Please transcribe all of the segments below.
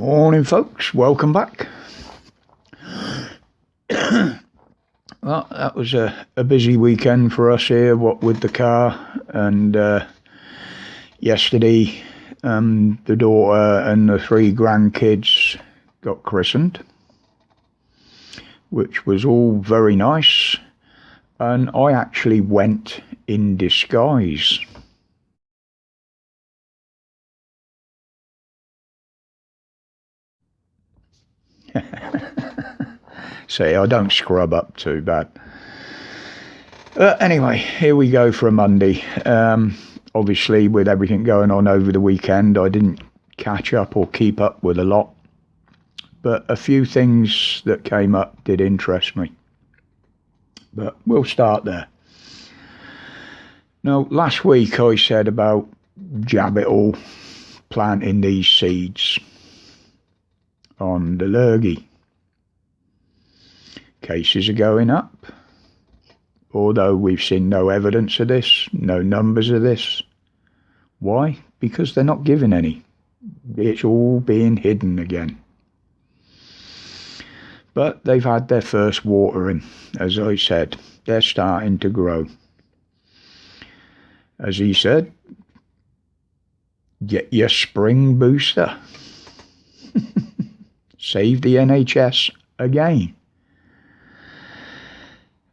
Morning, folks. Welcome back. Well, that was a busy weekend for us here, what with the car. And yesterday, the daughter and the 3 grandkids got christened, which was all very nice. And I actually went in disguise. See, I don't scrub up too bad. Anyway, here we go for a Monday. Obviously, with everything going on over the weekend, I didn't catch up or keep up with a lot. But a few things that came up did interest me. But we'll start there. Now, last week I said about Jab It All planting these seeds on the lurgy. Cases are going up, although we've seen no evidence of this, no numbers of this. Why? Because they're not giving any. It's all being hidden again. But they've had their first watering, as I said. They're starting to grow. As he said, get your spring booster. Save the NHS again.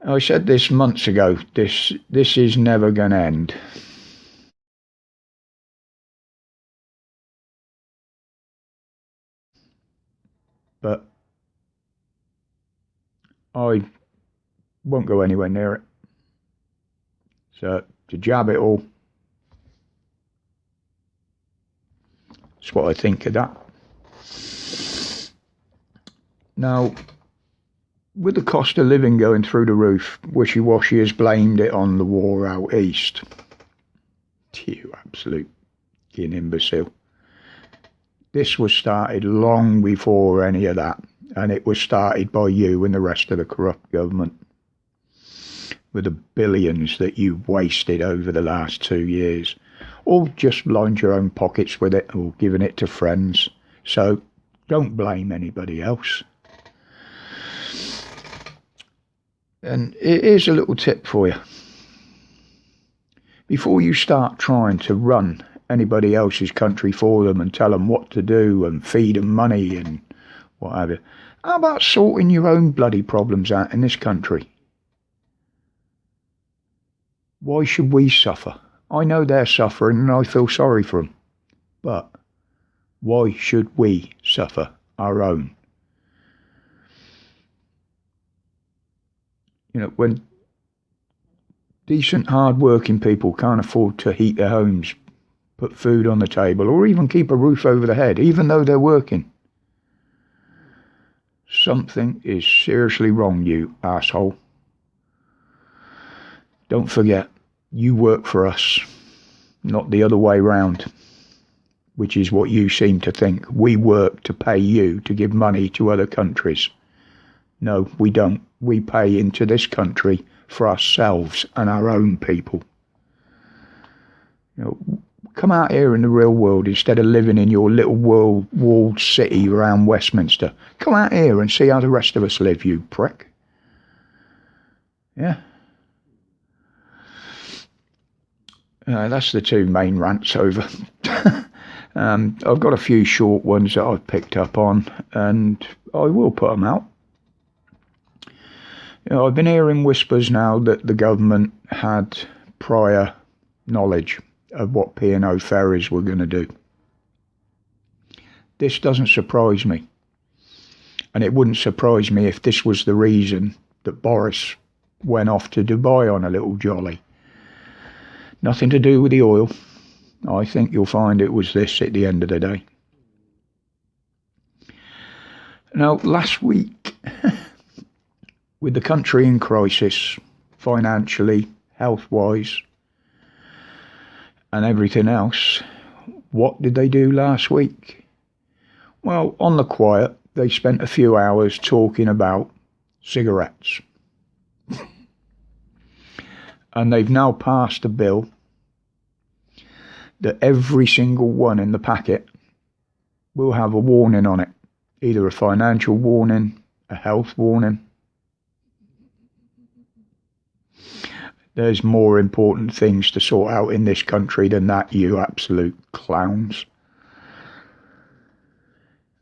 I said this months ago, this is never going to end. But I won't go anywhere near it. So, to jab it all, that's what I think of that. Now, with the cost of living going through the roof, Wishy-Washy has blamed it on the war out east. You absolute imbecile. This was started long before any of that, and it was started by you and the rest of the corrupt government. With the billions that you've wasted over the last 2 years, or just lined your own pockets with it, or given it to friends. So don't blame anybody else. And here's a little tip for you. Before you start trying to run anybody else's country for them and tell them what to do and feed them money and what have you, how about sorting your own bloody problems out in this country? Why should we suffer? I know they're suffering and I feel sorry for them. But why should we suffer our own? You know, when decent, hard-working people can't afford to heat their homes, put food on the table, or even keep a roof over their head, even though they're working, something is seriously wrong, you asshole. Don't forget, you work for us, not the other way round, which is what you seem to think. We work to pay you to give money to other countries. No, we don't. We pay into this country for ourselves and our own people. You know, come out here in the real world instead of living in your little walled city around Westminster. Come out here and see how the rest of us live, you prick. Yeah. That's the 2 main rants over. I've got a few short ones that I've picked up on, and I will put them out. You know, I've been hearing whispers now that the government had prior knowledge of what P&O ferries were going to do. This doesn't surprise me. And it wouldn't surprise me if this was the reason that Boris went off to Dubai on a little jolly. Nothing to do with the oil. I think you'll find it was this at the end of the day. Now, last week, with the country in crisis, financially, health-wise, and everything else, what did they do last week? Well, on the quiet, they spent a few hours talking about cigarettes. And they've now passed a bill that every single one in the packet will have a warning on it. Either a financial warning, a health warning. There's more important things to sort out in this country than that, you absolute clowns.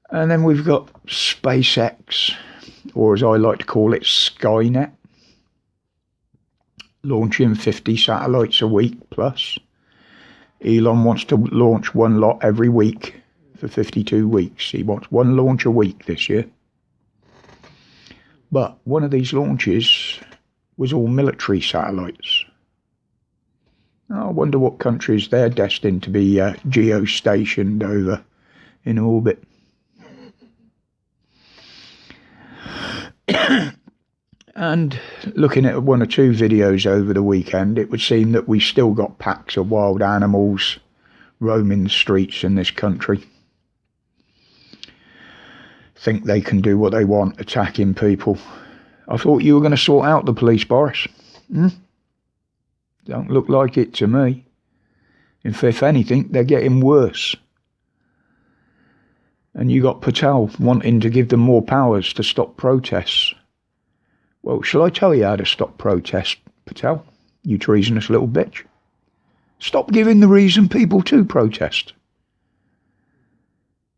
And then we've got SpaceX, or as I like to call it, Skynet, launching 50 satellites a week plus. Elon wants to launch one lot every week for 52 weeks. He wants one launch a week this year. But one of these launches was all military satellites. I wonder what countries they're destined to be geostationed over in orbit. And looking at one or two videos over the weekend, it would seem that we still got packs of wild animals roaming the streets in this country. Think they can do what they want, attacking people. I thought you were going to sort out the police, Boris. Don't look like it to me. If anything, they're getting worse. And you got Patel wanting to give them more powers to stop protests. Well, shall I tell you how to stop protests, Patel? You treasonous little bitch. Stop giving the reason people to protest.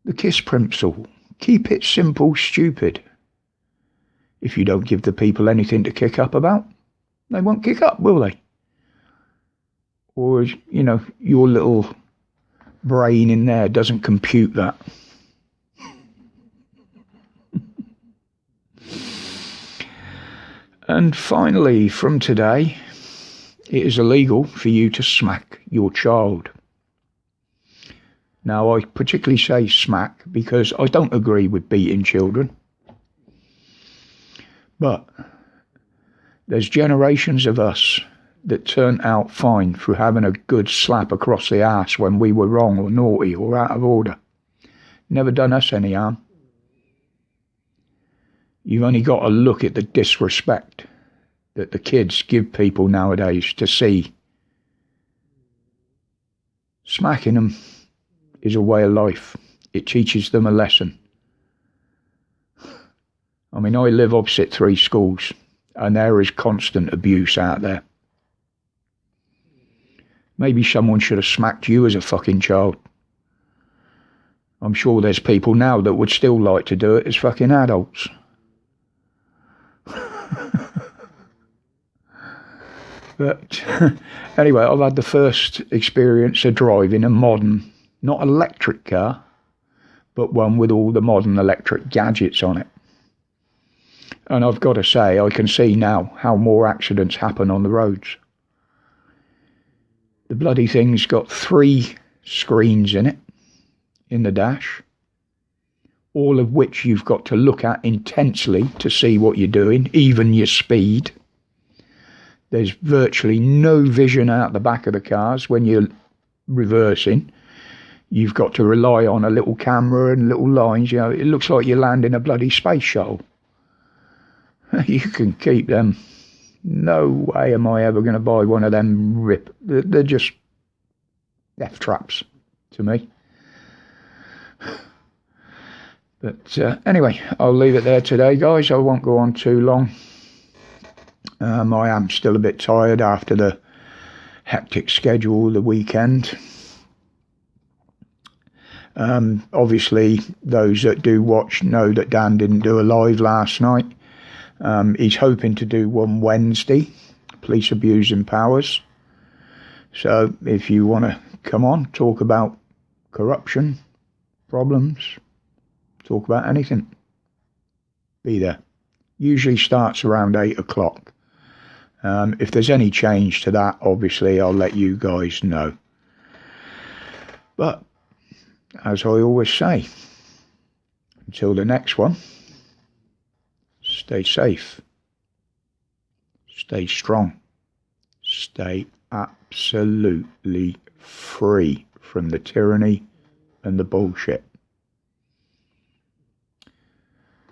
The KISS principle. Keep it simple, stupid. If you don't give the people anything to kick up about, they won't kick up, will they? Or, you know, your little brain in there doesn't compute that. And finally, from today, it is illegal for you to smack your child. Now, I particularly say smack because I don't agree with beating children. But there's generations of us that turned out fine through having a good slap across the arse when we were wrong or naughty or out of order. Never done us any harm. You've only got to look at the disrespect that the kids give people nowadays to see. Smacking them is a way of life. It teaches them a lesson. I mean, I live opposite 3 schools, and there is constant abuse out there. Maybe someone should have smacked you as a fucking child. I'm sure there's people now that would still like to do it as fucking adults. But anyway, I've had the first experience of driving a modern, not electric car, but one with all the modern electric gadgets on it. And I've got to say, I can see now how more accidents happen on the roads. The bloody thing's got 3 screens in it, in the dash, all of which you've got to look at intensely to see what you're doing, even your speed. There's virtually no vision out the back of the cars when you're reversing. You've got to rely on a little camera and little lines. You know, it looks like you're landing a bloody space shuttle. You can keep them. No way am I ever going to buy one of them rip. They're just death traps to me. But anyway, I'll leave it there today, guys. I won't go on too long. I am still a bit tired after the hectic schedule of the weekend. Obviously, those that do watch know that Dan didn't do a live last night. He's hoping to do one Wednesday, Police Abusing Powers. So if you want to come on, talk about corruption, problems, talk about anything, be there. Usually starts around 8 o'clock. If there's any change to that, obviously I'll let you guys know. But as I always say, until the next one, stay safe, stay strong, stay absolutely free from the tyranny and the bullshit.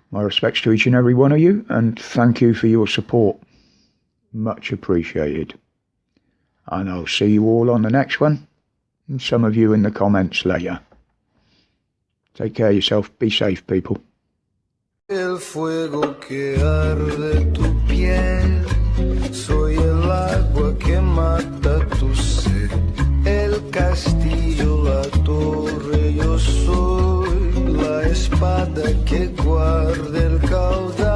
My respects to each and every one of you, and thank you for your support. Much appreciated. And I'll see you all on the next one, and some of you in the comments later. Take care of yourself. Be safe, people. El fuego que arde tu piel, soy el agua que mata tu sed, el castillo, la torre, yo soy la espada que guarda el caudal.